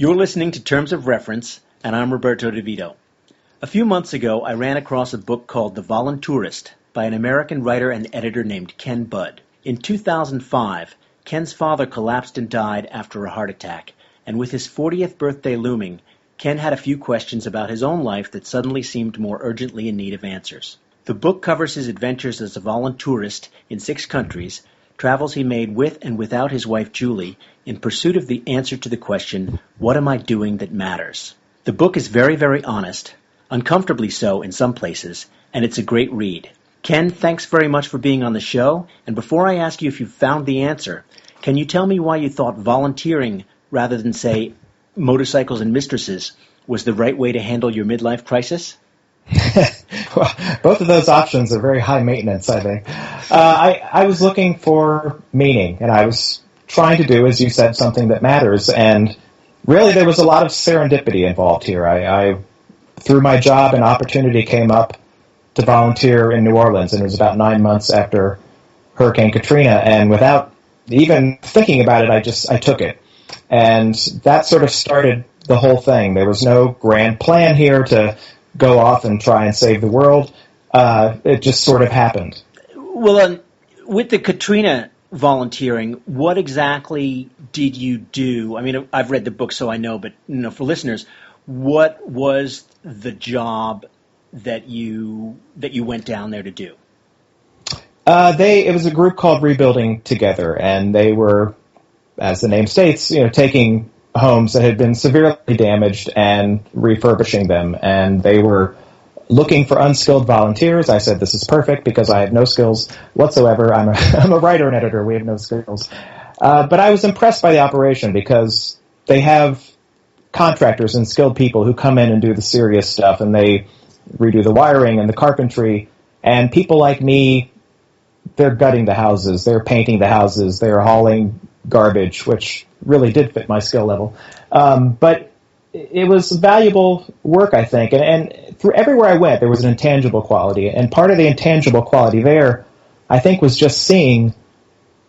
You're listening to Terms of Reference, and I'm Roberto DeVito. A few months ago, I ran across a book called The Voluntourist by an American writer and editor named Ken Budd. In 2005, Ken's father collapsed and died after a heart attack, and with his 40th birthday looming, Ken had a few questions about his own life that suddenly seemed more urgently in need of answers. The book covers his adventures as a voluntourist in 6 countries, travels he made with and without his wife Julie, in pursuit of the answer to the question, what am I doing that matters? The book is very, very honest, uncomfortably so in some places, and it's a great read. Ken, thanks very much for being on the show, and before I ask you if you found the answer, can you tell me why you thought volunteering, rather than, say, motorcycles and mistresses, was the right way to handle your midlife crisis? Well, both of those options are very high maintenance, I think. I was looking for meaning, and I was trying to do, as you said, something that matters, and really there was a lot of serendipity involved here. I through my job, an opportunity came up to volunteer in New Orleans, and it was about 9 months after Hurricane Katrina, and without even thinking about it, I took it. And that sort of started the whole thing. There was no grand plan here to go off and try and save the world. It just sort of happened. Well, with the Katrina volunteering, what exactly did you do? I mean, I've read the book, so I know, but for listeners, what was the job that you went down there to do? It was a group called Rebuilding Together, and they were, as the name states, taking homes that had been severely damaged and refurbishing them, and they were looking for unskilled volunteers. I said, this is perfect because I have no skills whatsoever. I'm a writer and editor. We have no skills. But I was impressed by the operation because they have contractors and skilled people who come in and do the serious stuff, and they redo the wiring and the carpentry, and people like me, they're gutting the houses, they're painting the houses, they're hauling garbage, which really did fit my skill level. But it was valuable work, I think, and through everywhere I went, there was an intangible quality, and part of the intangible quality there, I think, was just seeing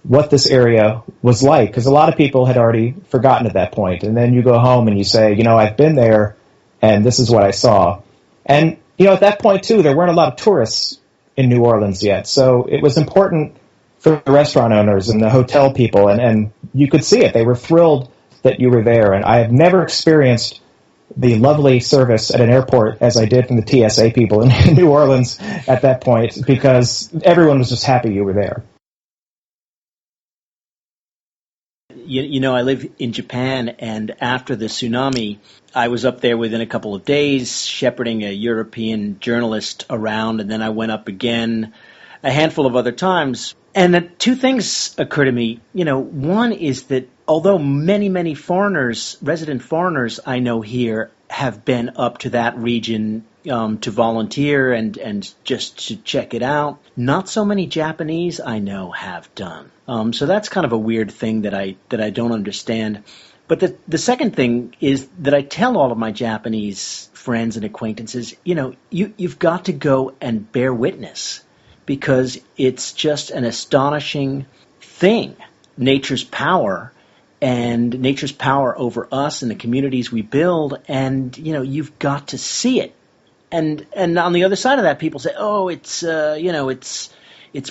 what this area was like, because a lot of people had already forgotten at that point, and then you go home and you say, I've been there, and this is what I saw. And, at that point, too, there weren't a lot of tourists in New Orleans yet, so it was important for the restaurant owners and the hotel people, and you could see it. They were thrilled that you were there, and I have never experienced the lovely service at an airport as I did from the TSA people in New Orleans at that point, because everyone was just happy you were there. I live in Japan, and after the tsunami, I was up there within a couple of days shepherding a European journalist around, and then I went up again a handful of other times. And 2 things occur to me. One is that although many, many foreigners, resident foreigners I know here, have been up to that region to volunteer and just to check it out, not so many Japanese I know have done. So that's kind of a weird thing that I don't understand. But the second thing is that I tell all of my Japanese friends and acquaintances, you've got to go and bear witness, because it's just an astonishing thing, nature's power, and nature's power over us and the communities we build, and, you've got to see it. And on the other side of that, people say, oh, it's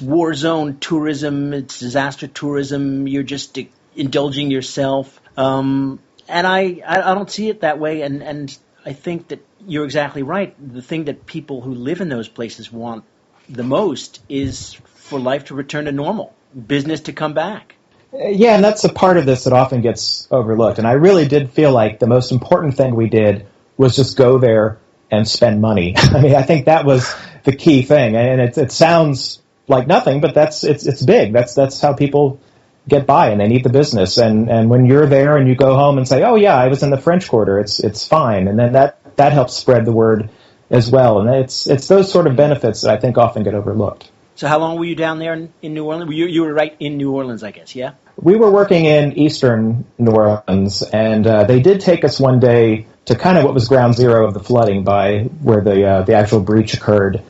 war zone tourism, it's disaster tourism, you're just indulging yourself. And I don't see it that way, and I think that you're exactly right. The thing that people who live in those places want the most is for life to return to normal, business to come back. Yeah, and that's a part of this that often gets overlooked. And I really did feel like the most important thing we did was just go there and spend money. I mean, I think that was the key thing. And it sounds like nothing, but it's big. That's how people get by, and they need the business. And when you're there and you go home and say, oh yeah, I was in the French Quarter, it's fine. And then that helps spread the word as well. And it's those sort of benefits that I think often get overlooked. So how long were you down there in New Orleans? You were right in New Orleans, I guess, yeah? We were working in eastern New Orleans, and they did take us one day to kind of what was ground zero of the flooding by where the actual breach occurred.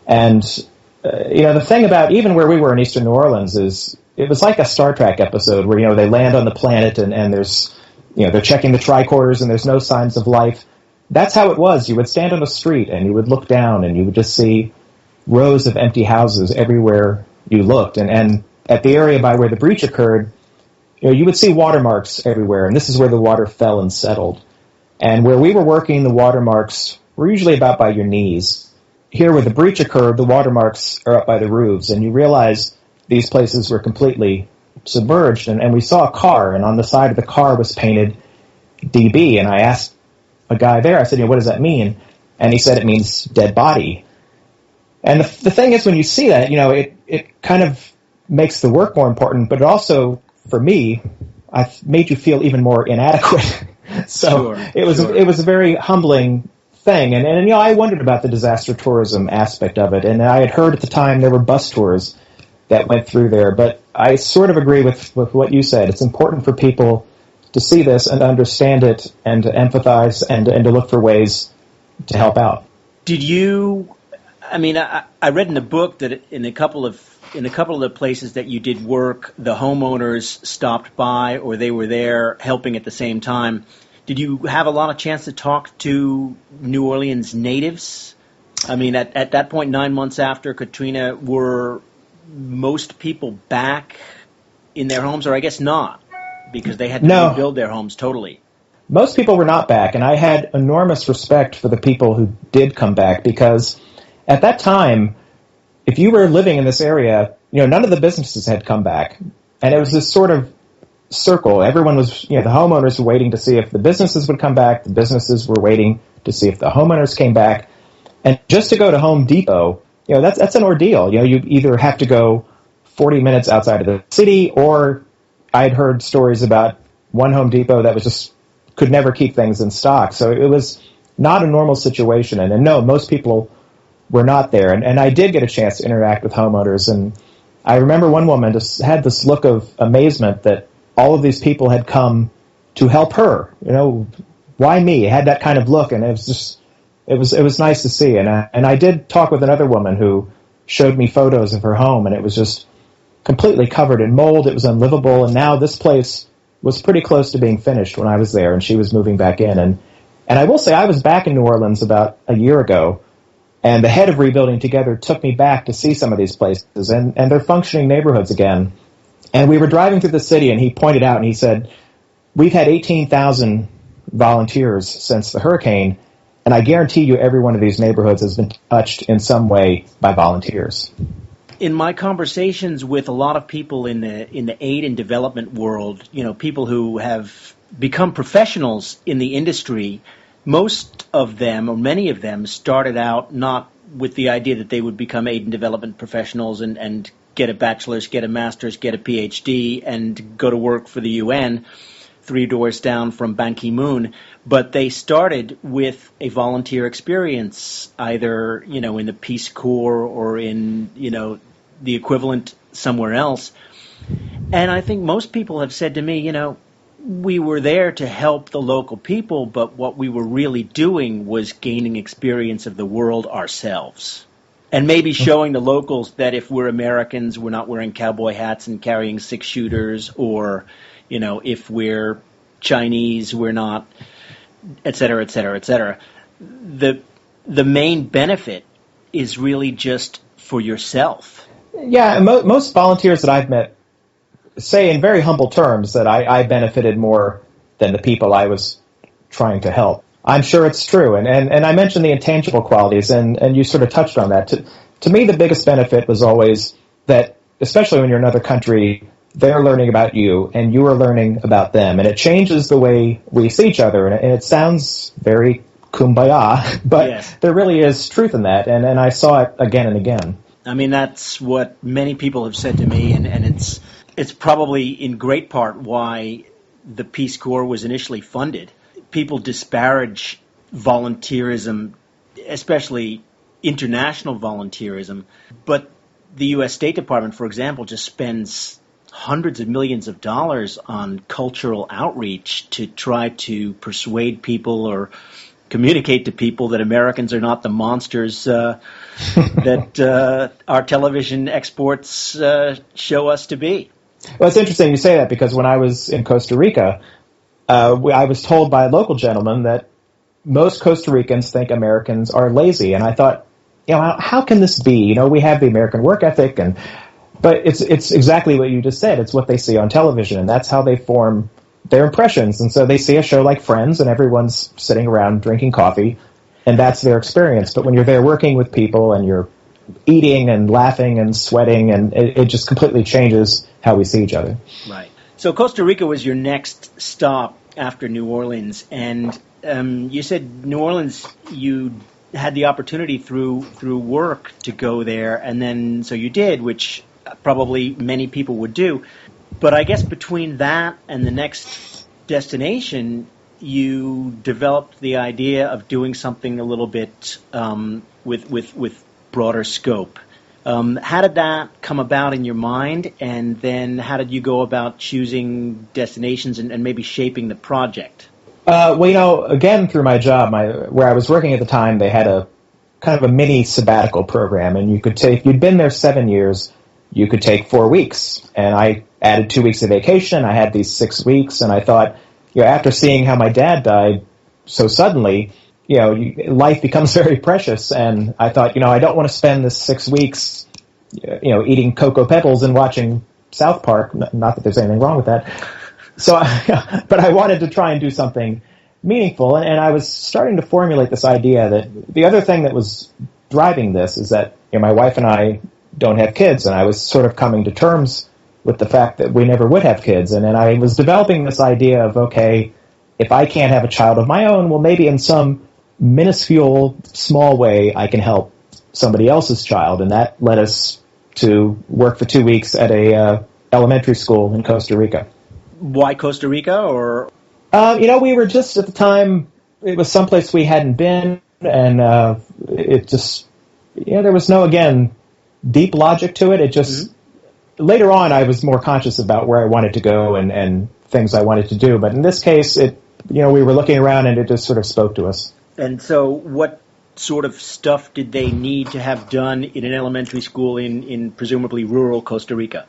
And, the thing about even where we were in eastern New Orleans is it was like a Star Trek episode where, they land on the planet and there's they're checking the tricorders and there's no signs of life. That's how it was. You would stand on the street and you would look down and you would just see rows of empty houses everywhere you looked. And at the area by where the breach occurred, you would see watermarks everywhere, and this is where the water fell and settled. And where we were working, the watermarks were usually about by your knees. Here where the breach occurred, the watermarks are up by the roofs, and you realize these places were completely submerged. And we saw a car, and on the side of the car was painted DB, and I asked a guy there, I said, what does that mean? And he said it means dead body. And the thing is, when you see that, it kind of makes the work more important, but it also, for me, I've made you feel even more inadequate. So it was a very humbling thing. And I wondered about the disaster tourism aspect of it. And I had heard at the time there were bus tours that went through there. But I sort of agree with what you said. It's important for people to see this and understand it and to empathize and to look for ways to help out. Did you, I read in the book that in a couple of the places that you did work, the homeowners stopped by or they were there helping at the same time. Did you have a lot of chance to talk to New Orleans natives? At that point, 9 months after Katrina, were most people back in their homes, or I guess not, because they had to rebuild their homes totally? Most people were not back, and I had enormous respect for the people who did come back, because at that time, if you were living in this area, none of the businesses had come back. And it was this sort of circle. Everyone was, the homeowners were waiting to see if the businesses would come back. The businesses were waiting to see if the homeowners came back. And just to go to Home Depot, that's an ordeal. You either have to go 40 minutes outside of the city, or I'd heard stories about one Home Depot that was just could never keep things in stock. So it was not a normal situation. And no, most people were not there. And I did get a chance to interact with homeowners. And I remember one woman just had this look of amazement that all of these people had come to help her. Why me? It had that kind of look, and it was nice to see. And I did talk with another woman who showed me photos of her home, and it was just completely covered in mold. It was unlivable, and now this place was pretty close to being finished when I was there, and she was moving back in. And I will say I was back in New Orleans about a year ago, and the head of Rebuilding Together took me back to see some of these places, and they're functioning neighborhoods again. And we were driving through the city, and he pointed out, and he said, we've had 18,000 volunteers since the hurricane, and I guarantee you every one of these neighborhoods has been touched in some way by volunteers. In my conversations with a lot of people in the aid and development world, people who have become professionals in the industry, most of them, or many of them, started out not with the idea that they would become aid and development professionals and get a bachelor's, get a master's, get a PhD, and go to work for the UN 3 doors down from Ban Ki-moon. But they started with a volunteer experience, either, in the Peace Corps or in, the equivalent somewhere else. And I think most people have said to me, we were there to help the local people, but what we were really doing was gaining experience of the world ourselves. And maybe showing the locals that if we're Americans, we're not wearing cowboy hats and carrying 6-shooters, or, if we're Chinese, we're not, et cetera, et cetera, et cetera. The main benefit is really just for yourself. Yeah, most volunteers that I've met say in very humble terms that I benefited more than the people I was trying to help. I'm sure it's true. And I mentioned the intangible qualities, and you sort of touched on that. To me, the biggest benefit was always that, especially when you're in another country, they're learning about you, and you are learning about them. And it changes the way we see each other. And it sounds very kumbaya, but yes, there really is truth in that. And I saw it again and again. That's what many people have said to me, and it's probably in great part why the Peace Corps was initially funded. People disparage volunteerism, especially international volunteerism, but the U.S. State Department, for example, just spends hundreds of millions of dollars on cultural outreach to try to persuade people or communicate to people that Americans are not the monsters that our television exports show us to be. Well, it's interesting you say that, because when I was in Costa Rica, I was told by a local gentleman that most Costa Ricans think Americans are lazy, and I thought, how can this be? We have the American work ethic, but it's exactly what you just said. It's what they see on television, and that's how they form their impressions. And so they see a show like Friends, and everyone's sitting around drinking coffee, and that's their experience. But when you're there working with people, and you're eating and laughing and sweating, and it just completely changes how we see each other. Right. So Costa Rica was your next stop after New Orleans, and you said New Orleans, you had the opportunity through work to go there, and then so you did, which probably many people would do. But I guess between that and the next destination, you developed the idea of doing something a little bit with broader scope. How did that come about in your mind, and then how did you go about choosing destinations and maybe shaping the project? Again, through my job, where I was working at the time, they had a kind of a mini sabbatical program, and if you'd been there 7 years, you could take 4 weeks. And I added 2 weeks of vacation. I had these 6 weeks, and I thought, after seeing how my dad died so suddenly, life becomes very precious. And I thought, I don't want to spend this 6 weeks, eating Cocoa Pebbles and watching South Park. Not that there's anything wrong with that. So, but I wanted to try and do something meaningful, and I was starting to formulate this idea that the other thing that was driving this is that my wife and I don't have kids, and I was sort of coming to terms with the fact that we never would have kids, and then I was developing this idea of, okay, if I can't have a child of my own, well, maybe in some minuscule, small way I can help somebody else's child, and that led us to work for 2 weeks at a elementary school in Costa Rica. Why Costa Rica, or? We were just, at the time, it was someplace we hadn't been, and it just, there was no, again, deep logic to it. It just, later on, I was more conscious about where I wanted to go and things I wanted to do. But in this case, we were looking around, and it just sort of spoke to us. And so what sort of stuff did they need to have done in an elementary school in presumably rural Costa Rica?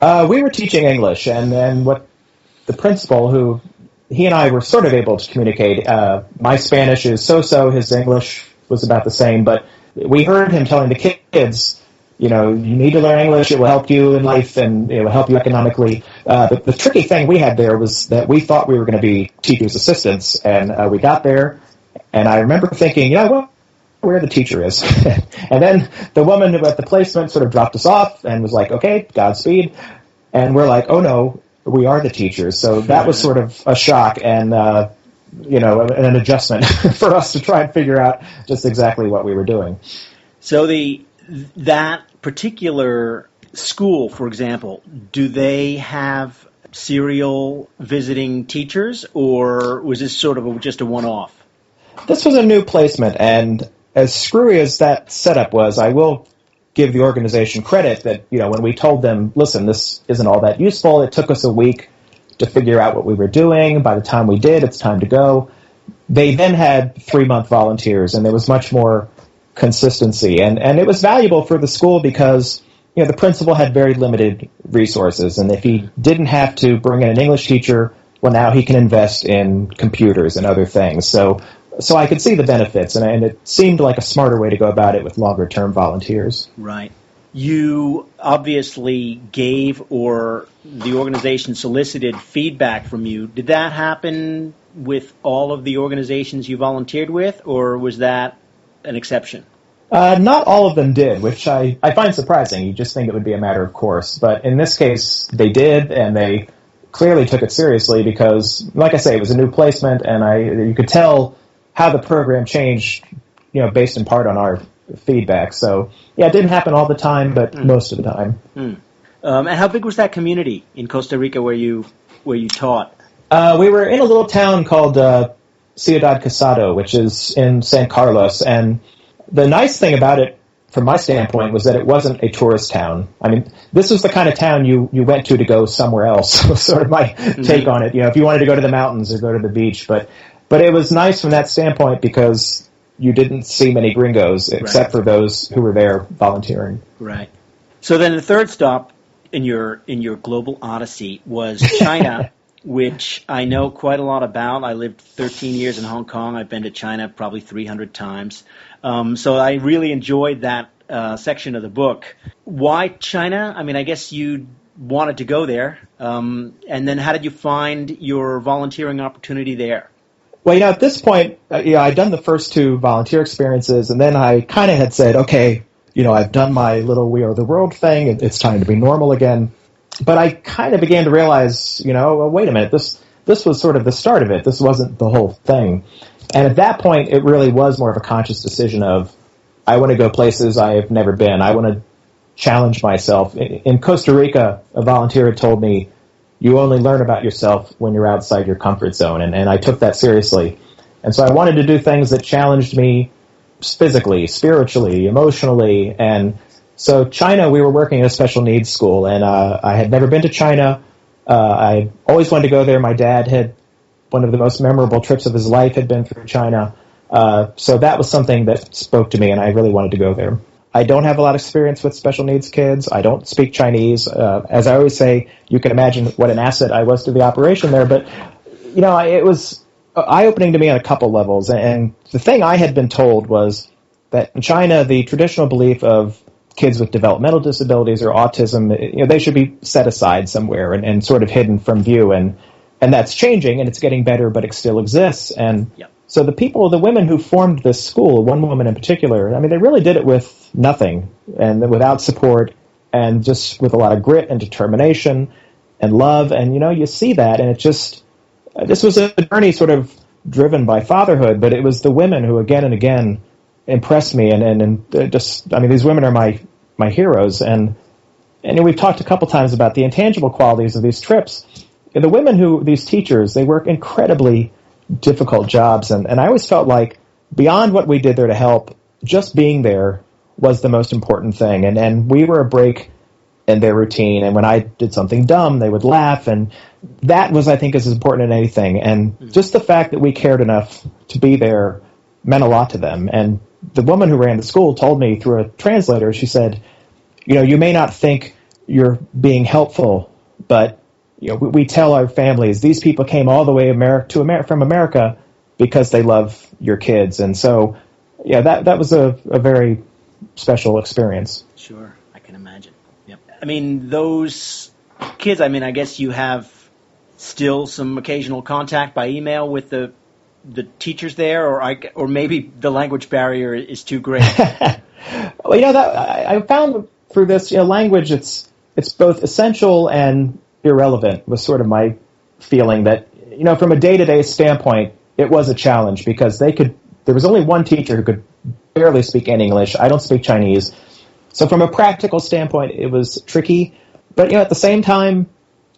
We were teaching English, and then what the principal, he and I were sort of able to communicate. My Spanish is so-so, his English was about the same, but we heard him telling the kids, you need to learn English, it will help you in life, and it will help you economically. The tricky thing we had there was that we thought we were going to be teachers' assistants, and we got there, and I remember thinking, where the teacher is. And then the woman at the placement sort of dropped us off and was like, okay, Godspeed. And we're like, oh no, we are the teachers. So that was sort of a shock and, an adjustment for us to try and figure out just exactly what we were doing. So that particular school, for example, do they have serial visiting teachers, or was this sort of just a one-off? This was a new placement, and as screwy as that setup was, I will give the organization credit that, when we told them, listen, this isn't all that useful, it took us a week to figure out what we were doing. By the time we did, it's time to go. They then had 3-month volunteers, and there was much more consistency. And it was valuable for the school because, the principal had very limited resources, and if he didn't have to bring in an English teacher, well, now he can invest in computers and other things. So I could see the benefits, and it seemed like a smarter way to go about it with longer-term volunteers. Right. You obviously gave, or the organization solicited, feedback from you. Did that happen with all of the organizations you volunteered with, or was that an exception? Not all of them did, which I find surprising. You just think it would be a matter of course. But in this case, they did, and they clearly took it seriously because, like I say, it was a new placement, and you could tell how the program changed, based in part on our feedback. So, it didn't happen all the time, but most of the time. And how big was that community in Costa Rica where you taught? We were in a little town called Ciudad Casado, which is in San Carlos. And the nice thing about it, from my standpoint, was that it wasn't a tourist town. I mean, this was the kind of town you went to go somewhere else, was sort of my take on it. If you wanted to go to the mountains or go to the beach. But it was nice from that standpoint because you didn't see many gringos except for those who were there volunteering. Right. So then the third stop in your global odyssey was China, which I know quite a lot about. I lived 13 years in Hong Kong. I've been to China probably 300 times. So I really enjoyed that section of the book. Why China? I mean, I guess you wanted to go there. And then how did you find your volunteering opportunity there? Well, at this point, I'd done the first 2 volunteer experiences, and then I kind of had said, okay, I've done my little We Are the World thing. It's time to be normal again. But I kind of began to realize, well, wait a minute, this was sort of the start of it. This wasn't the whole thing. And at that point, it really was more of a conscious decision of, I want to go places I have never been. I want to challenge myself. In Costa Rica, a volunteer had told me, you only learn about yourself when you're outside your comfort zone. And I took that seriously. And so I wanted to do things that challenged me physically, spiritually, emotionally. And so China, we were working at a special needs school, and I had never been to China. I always wanted to go there. My dad had one of the most memorable trips of his life had been through China. So that was something that spoke to me, and I really wanted to go there. I don't have a lot of experience with special needs kids. I don't speak Chinese. As I always say, you can imagine what an asset I was to the operation there. But, it was eye-opening to me on a couple levels. And the thing I had been told was that in China, the traditional belief of kids with developmental disabilities or autism, they should be set aside somewhere and sort of hidden from view. And that's changing, and it's getting better, but it still exists. And so the women who formed this school, one woman in particular, I mean, they really did it with nothing and without support and just with a lot of grit and determination and love. And, you see that, and it just, this was a journey sort of driven by fatherhood, but it was the women who again and again impressed me, and just, I mean, these women are my heroes, and we've talked a couple times about the intangible qualities of these trips. The women these teachers, they work incredibly difficult jobs, and I always felt like beyond what we did there to help, just being there was the most important thing, and we were a break in their routine, and when I did something dumb, they would laugh, and that was, I think, as important as anything, and just the fact that we cared enough to be there meant a lot to them. And the woman who ran the school told me through a translator, she said, you may not think you're being helpful, but we tell our families these people came all the way from America because they love your kids. And so, that was a very special experience. Sure, I can imagine. Yep. I mean, those kids, I mean, I guess you have still some occasional contact by email with the teachers there, or maybe the language barrier is too great. Well, that I found through this, language, it's both essential and irrelevant was sort of my feeling that, from a day-to-day standpoint, it was a challenge because there was only one teacher who could barely speak any English. I don't speak Chinese. So from a practical standpoint, it was tricky. But, at the same time,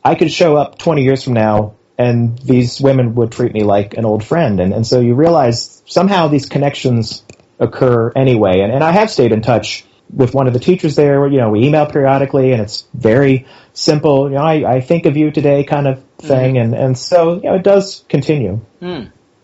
I could show up 20 years from now and these women would treat me like an old friend. And so you realize somehow these connections occur anyway. And I have stayed in touch with one of the teachers there. We email periodically, and it's very simple. I think of you today kind of thing. And so, it does continue.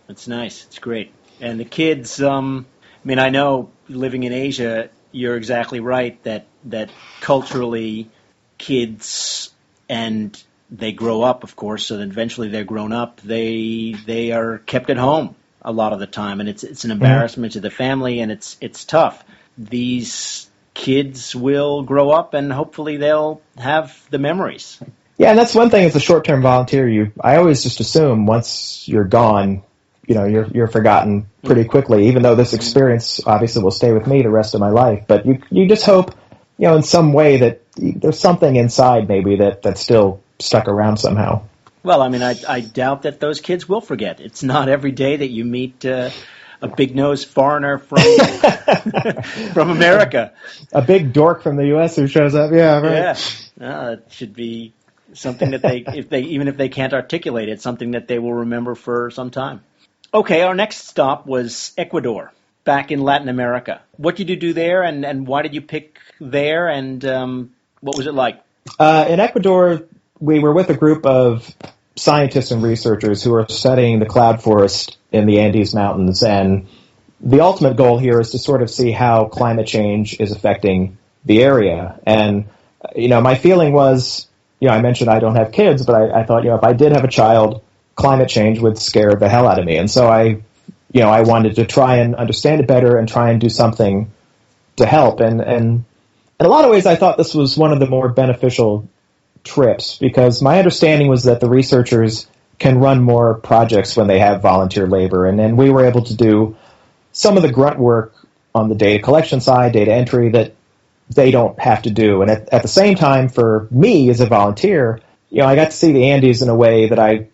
That's nice. It's great. And the kids, I know living in Asia, you're exactly right that culturally kids, and they grow up, of course, so then eventually they're grown up. They are kept at home a lot of the time, and it's an embarrassment to the family, and it's tough. These kids will grow up, and hopefully they'll have the memories. Yeah, and that's one thing as a short-term volunteer. I always just assume once you're gone, you're forgotten pretty quickly, even though this experience obviously will stay with me the rest of my life. But you just hope, in some way that there's something inside maybe that's still stuck around somehow. Well, I doubt that those kids will forget. It's not every day that you meet a big-nosed foreigner from from America. A big dork from the U.S. who shows up. Yeah, right. Yeah, it should be something that even if they can't articulate it, something that they will remember for some time. Okay, our next stop was Ecuador, back in Latin America. What did you do there, and why did you pick there, and what was it like? In Ecuador, we were with a group of scientists and researchers who are studying the cloud forest in the Andes Mountains, and the ultimate goal here is to sort of see how climate change is affecting the area. And, my feeling was, I mentioned I don't have kids, but I thought, if I did have a child, climate change would scare the hell out of me. And so I wanted to try and understand it better and try and do something to help. And in a lot of ways, I thought this was one of the more beneficial trips, because my understanding was that the researchers can run more projects when they have volunteer labor. And we were able to do some of the grunt work on the data collection side, data entry, that they don't have to do. And at the same time, for me as a volunteer, I got to see the Andes in a way that I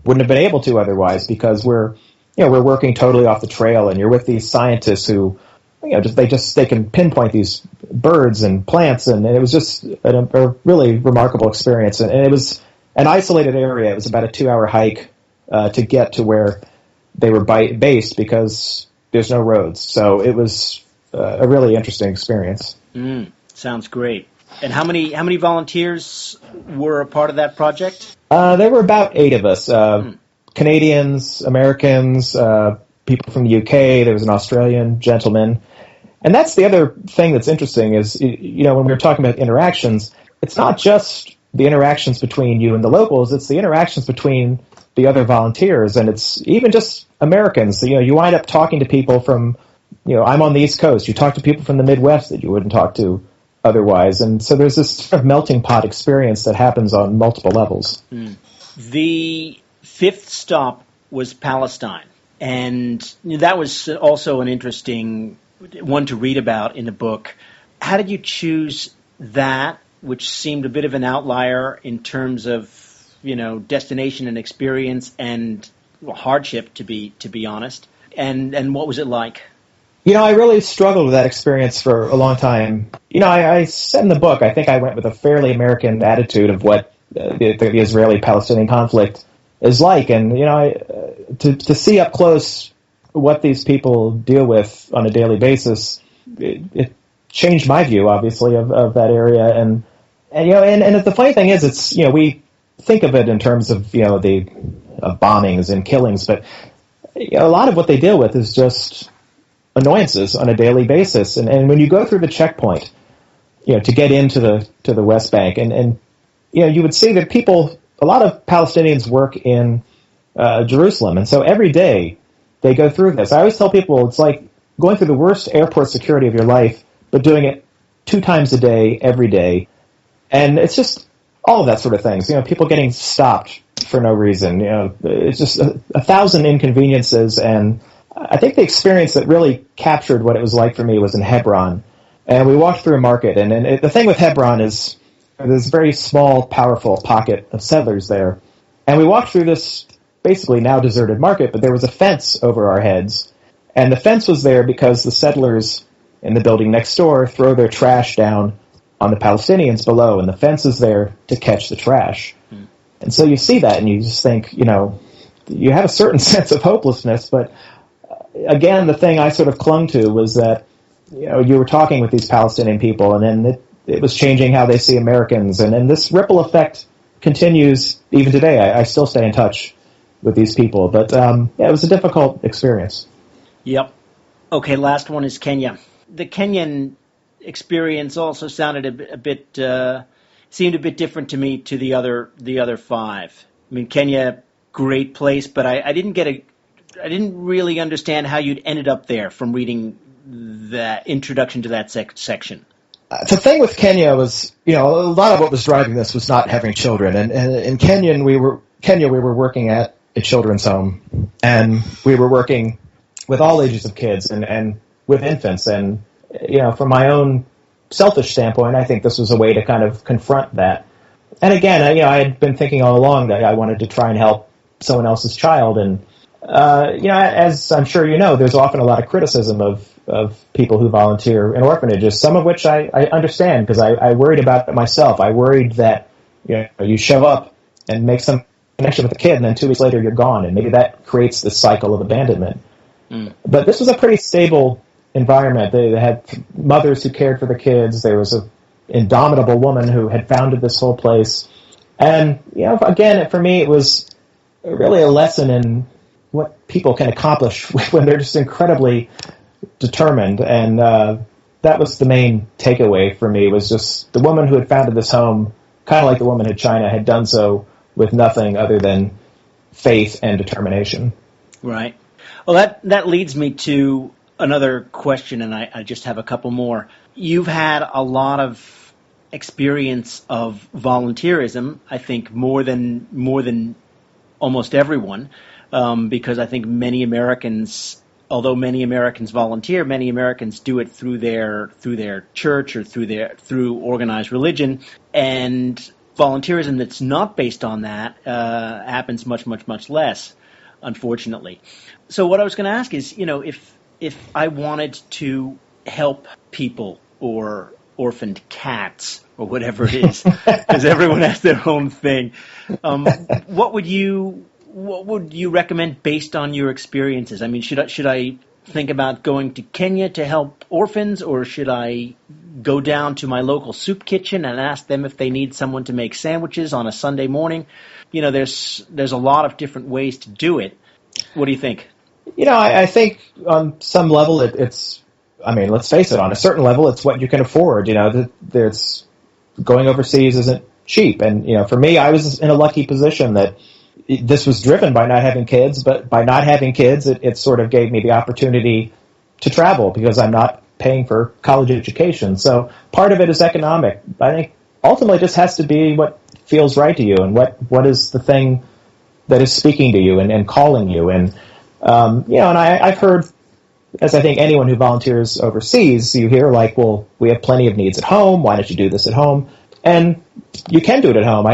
wouldn't have been able to otherwise, because we're working totally off the trail, and you're with these scientists who, they can pinpoint these birds and plants, and it was just a really remarkable experience. And it was an isolated area. It was about a 2-hour hike to get to where they were based, because there's no roads. So it was a really interesting experience. Sounds great. And how many volunteers were a part of that project? There were about 8 of us. Canadians, Americans, people from the UK. There was an Australian gentleman. And that's the other thing that's interesting is, when we were talking about interactions, it's not just the interactions between you and the locals, it's the interactions between the other volunteers, and it's even just Americans. So, you wind up talking to people from, I'm on the East Coast, you talk to people from the Midwest that you wouldn't talk to otherwise, and so there's this sort of melting pot experience that happens on multiple levels. The 5th stop was Palestine, and that was also an interesting one to read about in the book. How did you choose that, which seemed a bit of an outlier in terms of, destination and experience and hardship, to be honest? And what was it like? I really struggled with that experience for a long time. I said in the book, I think I went with a fairly American attitude of what the Israeli-Palestinian conflict is like, and to see up close what these people deal with on a daily basis, it changed my view, obviously, of that area. And the funny thing is, it's, we think of it in terms of, the bombings and killings, but a lot of what they deal with is just annoyances on a daily basis. And when you go through the checkpoint, to get into the West Bank, and you would see that a lot of Palestinians work in Jerusalem, and so every day they go through this. I always tell people it's like going through the worst airport security of your life, but doing it 2 times a day, every day. And it's just all of that sort of things. People getting stopped for no reason. It's just a thousand inconveniences. And I think the experience that really captured what it was like for me was in Hebron. And we walked through a market. And the thing with Hebron is there's a very small, powerful pocket of settlers there. And we walked through this basically now deserted market, but there was a fence over our heads. And the fence was there because the settlers in the building next door throw their trash down on the Palestinians below, and the fence is there to catch the trash. And so you see that, and you just think, you have a certain sense of hopelessness, but again, the thing I sort of clung to was that, you were talking with these Palestinian people, and then it was changing how they see Americans, and then this ripple effect continues even today. I still stay in touch with these people, but it was a difficult experience. Yep. Okay, last one is Kenya. The Kenyan experience also sounded a bit seemed a bit different to me to the other 5. I mean, Kenya, great place, but I didn't really understand how you'd ended up there from reading that introduction to that section. The thing with Kenya was, a lot of what was driving this was not having children, and in Kenya we were working at a children's home, and we were working with all ages of kids and with infants, and from my own selfish standpoint, I think this was a way to kind of confront that. And again, I had been thinking all along that I wanted to try and help someone else's child, and as I'm sure there's often a lot of criticism of people who volunteer in orphanages, some of which I understand, because I worried about it myself. I worried that you show up and make some connection with the kid, and then 2 weeks later you're gone, and maybe that creates this cycle of abandonment. But this was a pretty stable environment. They had mothers who cared for the kids. There was an indomitable woman who had founded this whole place. And, again, for me, it was really a lesson in what people can accomplish when they're just incredibly determined. And that was the main takeaway for me, was just the woman who had founded this home kind of like the woman in China, had done so with nothing other than faith and determination. Right. Well, that leads me to another question, and I just have a couple more. You've had a lot of experience of volunteerism, I think more than almost everyone, because I think many Americans, although many Americans volunteer, many Americans do it through their church or through organized religion, and volunteerism that's not based on that happens much, much, much less, unfortunately. So what I was going to ask is, if I wanted to help people or orphaned cats or whatever it is, because everyone has their own thing, what would you recommend based on your experiences? I mean, should I think about going to Kenya to help orphans, or should I go down to my local soup kitchen and ask them if they need someone to make sandwiches on a Sunday morning? There's a lot of different ways to do it. What do you think? I think on some level it's, I mean, let's face it, on a certain level it's what you can afford. There's going overseas isn't cheap. And, for me, I was in a lucky position that this was driven by not having kids, but by not having kids, it sort of gave me the opportunity to travel because I'm not paying for college education. So part of it is economic. I think ultimately it just has to be what feels right to you and what is the thing that is speaking to you and calling you. And, and I've heard, as I think anyone who volunteers overseas, you hear like, well, we have plenty of needs at home. Why don't you do this at home? And you can do it at home.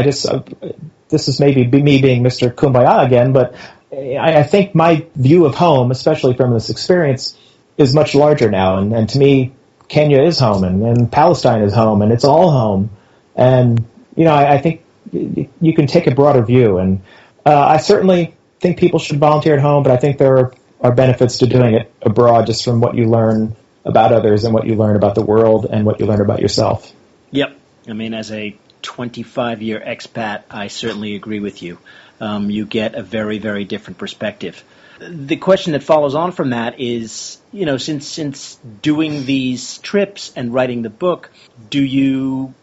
This is maybe me being Mr. Kumbaya again, but I think my view of home, especially from this experience, is much larger now. And to me, Kenya is home, and Palestine is home, and it's all home. And, I think you can take a broader view. And I certainly think people should volunteer at home, but I think there are benefits to doing it abroad just from what you learn about others and what you learn about the world and what you learn about yourself. Yep. I mean, as a 25-year expat, I certainly agree with you. You get a very, very different perspective. The question that follows on from that is, since doing these trips and writing the book, do you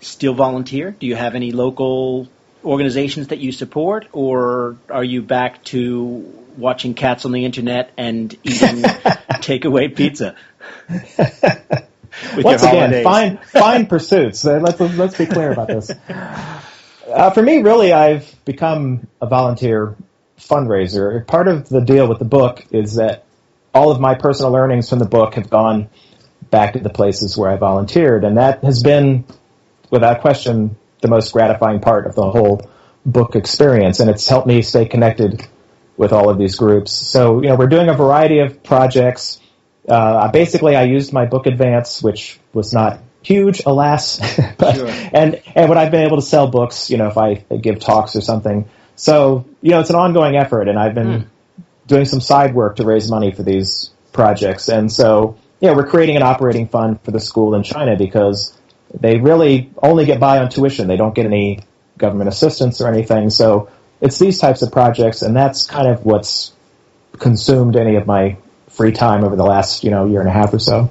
still volunteer? Do you have any local organizations that you support, or are you back to watching cats on the internet and eating takeaway pizza? Once again, fine pursuits. Let's be clear about this. For me, really, I've become a volunteer fundraiser. Part of the deal with the book is that all of my personal earnings from the book have gone back to the places where I volunteered, and that has been, without question, the most gratifying part of the whole book experience, and it's helped me stay connected with all of these groups. So, we're doing a variety of projects. Basically, I used my book advance, which was not huge, alas, but, sure. and when I've been able to sell books, if I give talks or something. So, it's an ongoing effort, and I've been doing some side work to raise money for these projects. And so, we're creating an operating fund for the school in China because they really only get by on tuition. They don't get any government assistance or anything. So it's these types of projects, and that's kind of what's consumed any of my free time over the last, year and a half or so.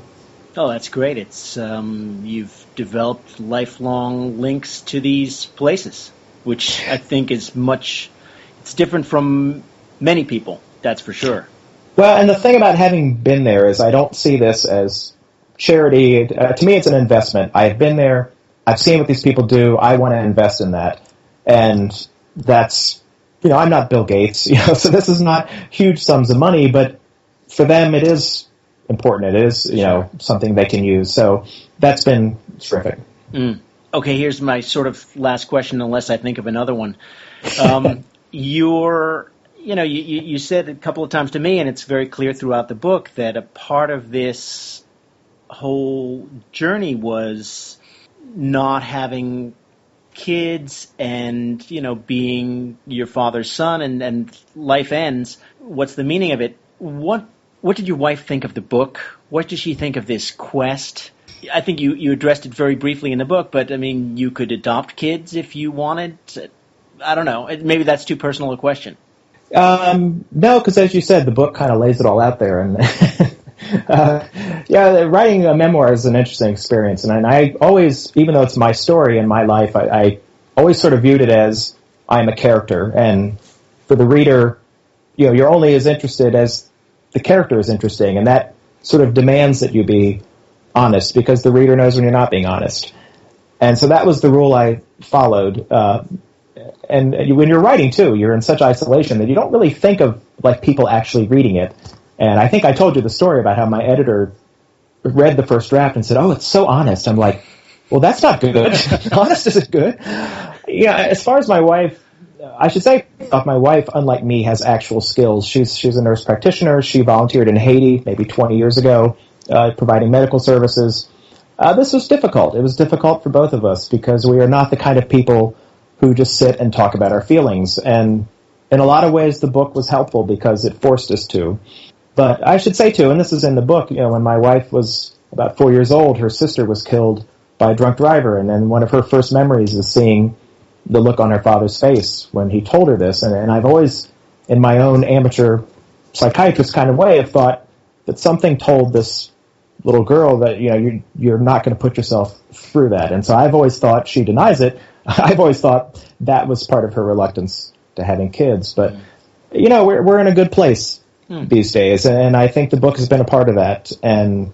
Oh, that's great. It's you've developed lifelong links to these places, which I think is it's different from many people, that's for sure. Well, and the thing about having been there is I don't see this as charity. To me, it's an investment. I have been there. I've seen what these people do. I want to invest in that. And that's, I'm not Bill Gates, so this is not huge sums of money, but for them it is important. It is, something they can use. So that's been terrific. Okay, here's my sort of last question, unless I think of another one. You said a couple of times to me, and it's very clear throughout the book, that a part of this whole journey was not having kids and, being your father's son and life ends. What's the meaning of it? What did your wife think of the book? What did she think of this quest? I think you addressed it very briefly in the book, but, I mean, you could adopt kids if you wanted. I don't know. Maybe that's too personal a question. No, because as you said, the book kind of lays it all out there. And writing a memoir is an interesting experience. And I always, even though it's my story and my life, I always sort of viewed it as I'm a character, and for the reader, you're only as interested as the character is interesting, and that sort of demands that you be honest, because the reader knows when you're not being honest. And so that was the rule I followed. And when you're writing, too, you're in such isolation that you don't really think of like people actually reading it. And I think I told you the story about how my editor read the first draft and said, "Oh, it's so honest." I'm like, well, that's not good. Honest isn't good. As far as my wife, I should say, my wife, unlike me, has actual skills. She's a nurse practitioner. She volunteered in Haiti maybe 20 years ago, providing medical services. This was difficult. It was difficult for both of us because we are not the kind of people who just sit and talk about our feelings. And in a lot of ways, the book was helpful because it forced us to. But I should say, too, and this is in the book, when my wife was about 4 years old, her sister was killed by a drunk driver. And then one of her first memories is seeing the look on her father's face when he told her this. And I've always, in my own amateur psychiatrist kind of way, have thought that something told this little girl that, you're not going to put yourself through that. And so I've always thought, she denies it, I've always thought that was part of her reluctance to having kids. But, we're in a good place these days. And I think the book has been a part of that. And,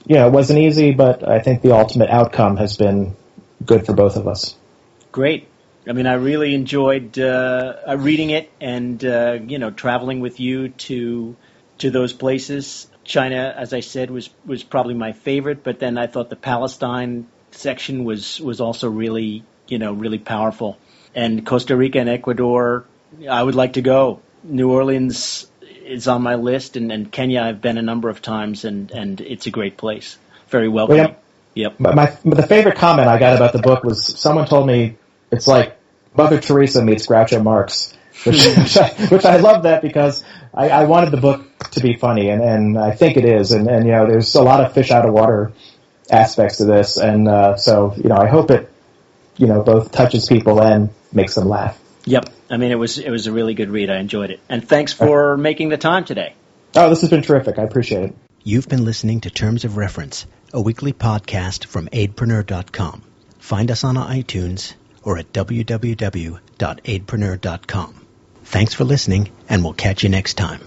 it wasn't easy, but I think the ultimate outcome has been good for both of us. Great. I mean, I really enjoyed reading it and, traveling with you to those places. China, as I said, was probably my favorite, but then I thought the Palestine section was also really, really powerful. And Costa Rica and Ecuador, I would like to go. New Orleans is on my list, and Kenya I've been a number of times, and it's a great place. Very welcoming. Yep. The favorite comment I got about the book was someone told me it's like Mother Teresa meets Groucho Marx, which I love that because I wanted the book to be funny, and I think it is. And there's a lot of fish out of water aspects to this, and so I hope it both touches people and makes them laugh. Yep. I mean, it was a really good read. I enjoyed it. And thanks for making the time today. Oh, this has been terrific. I appreciate it. You've been listening to Terms of Reference, a weekly podcast from aidpreneur.com. Find us on iTunes or at www.aidpreneur.com. Thanks for listening, and we'll catch you next time.